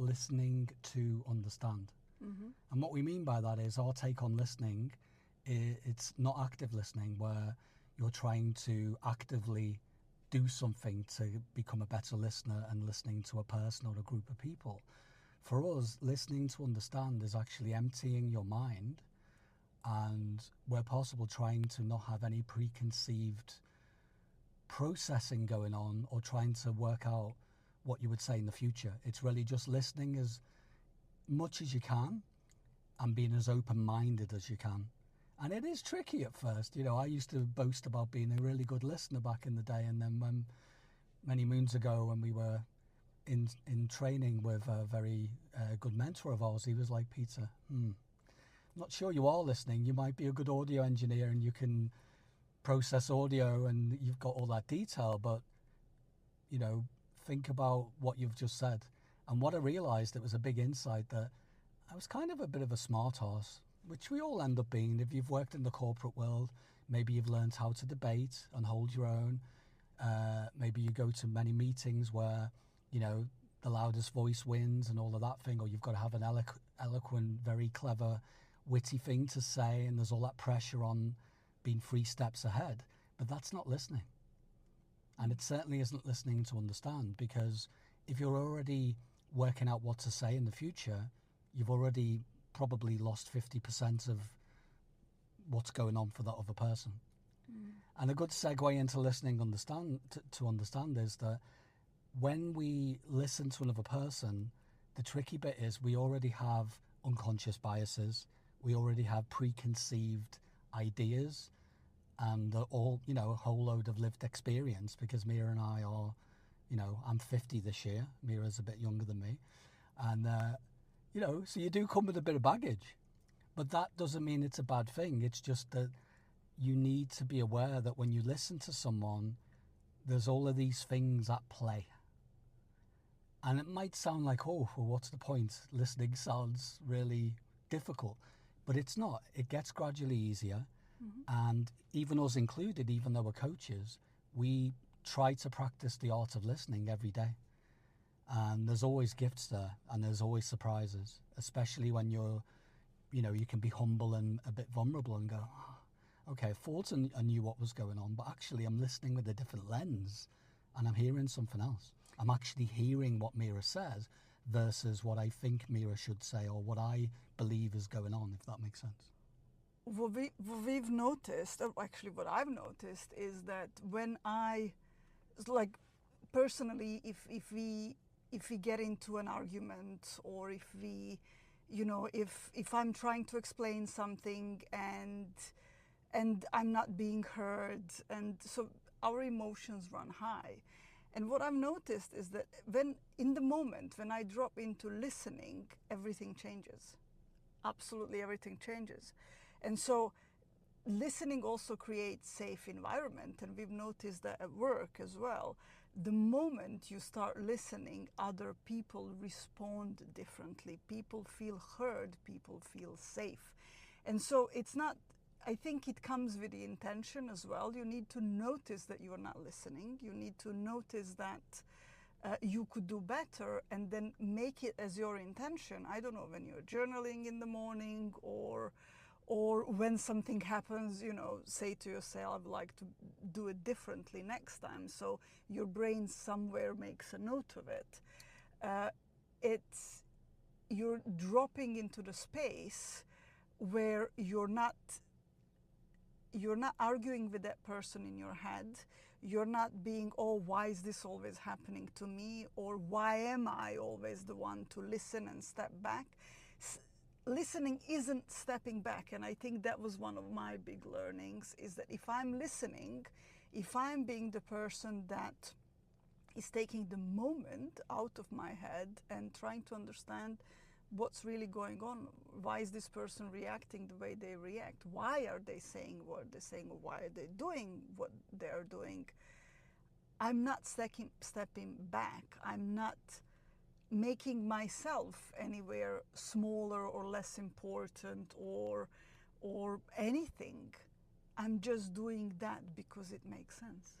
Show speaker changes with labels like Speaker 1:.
Speaker 1: listening to understand. And what we mean by that is our take on listening, it's not active listening where you're trying to actively do something to become a better listener and listening to a person or a group of people. For us, listening to understand is actually emptying your mind and, where possible, trying to not have any preconceived processing going on or trying to work out what you would say in the future. It's really just listening as much as you can and being as open-minded as you can. And it is tricky at first. You know, I used to boast about being a really good listener back in the day, and then when many moons ago when we were in training with a very good mentor of ours, he was like, Peter, I'm not sure you are listening. You might be a good audio engineer and you can process audio and you've got all that detail, but, you know, think about what you've just said. And what I realised, it was a big insight, that I was kind of a bit of a smart ass, which we all end up being. If you've worked in the corporate world, maybe you've learned how to debate and hold your own. Maybe you go to many meetings where, you know, the loudest voice wins and all of that thing, or you've got to have an eloquent, very clever, witty thing to say, and there's all that pressure on being 3 steps ahead. But that's not listening. And it certainly isn't listening to understand, because if you're already working out what to say in the future, you've already probably lost 50% of what's going on for that other person. And a good segue into listening to understand is that when we listen to another person, the tricky bit is we already have unconscious biases, we already have preconceived ideas, and all, you know, a whole load of lived experience, because Mira and I are, you know, I'm 50 this year, Mira's a bit younger than me, and you know, so you do come with a bit of baggage, but that doesn't mean it's a bad thing. It's just that you need to be aware that when you listen to someone, there's all of these things at play. And it might sound like, oh, well, what's the point? Listening sounds really difficult, but it's not. It gets gradually easier. And even us included, even though we're coaches, we try to practice the art of listening every day. And there's always gifts there, and there's always surprises, especially when you're, you know, you can be humble and a bit vulnerable and go, oh, okay, I thought I knew what was going on, but actually I'm listening with a different lens and I'm hearing something else. I'm actually hearing what Mira says versus what I think Mira should say or what I believe is going on, if that makes sense.
Speaker 2: What we've noticed, or actually what I've noticed, is that when like personally, if we get into an argument, or if we, you know, if I'm trying to explain something and I'm not being heard, and so our emotions run high. And what I've noticed is that in the moment when I drop into listening, everything changes. Absolutely everything changes. And so listening also creates safe environment, and we've noticed that at work as well. The moment you start listening, other people respond differently. People feel heard, people feel safe. And so it's not, I think it comes with the intention as well. You need to notice that you are not listening. You need to notice that you could do better, and then make it as your intention. I don't know, when you're journaling in the morning, or when something happens, you know, say to yourself, I'd like to do it differently next time. So your brain somewhere makes a note of it. You're dropping into the space where you're not arguing with that person in your head. You're not being, oh, why is this always happening to me? Or why am I always the one to listen and step back? Listening isn't stepping back, and I think that was one of my big learnings, is that if I'm listening, if I'm being the person that is taking the moment out of my head and trying to understand what's really going on, why is this person reacting the way they react, why are they saying what they're saying, or why are they doing what they're doing, I'm not stepping back. I'm not making myself anywhere smaller or less important or anything. I'm just doing that because it makes sense.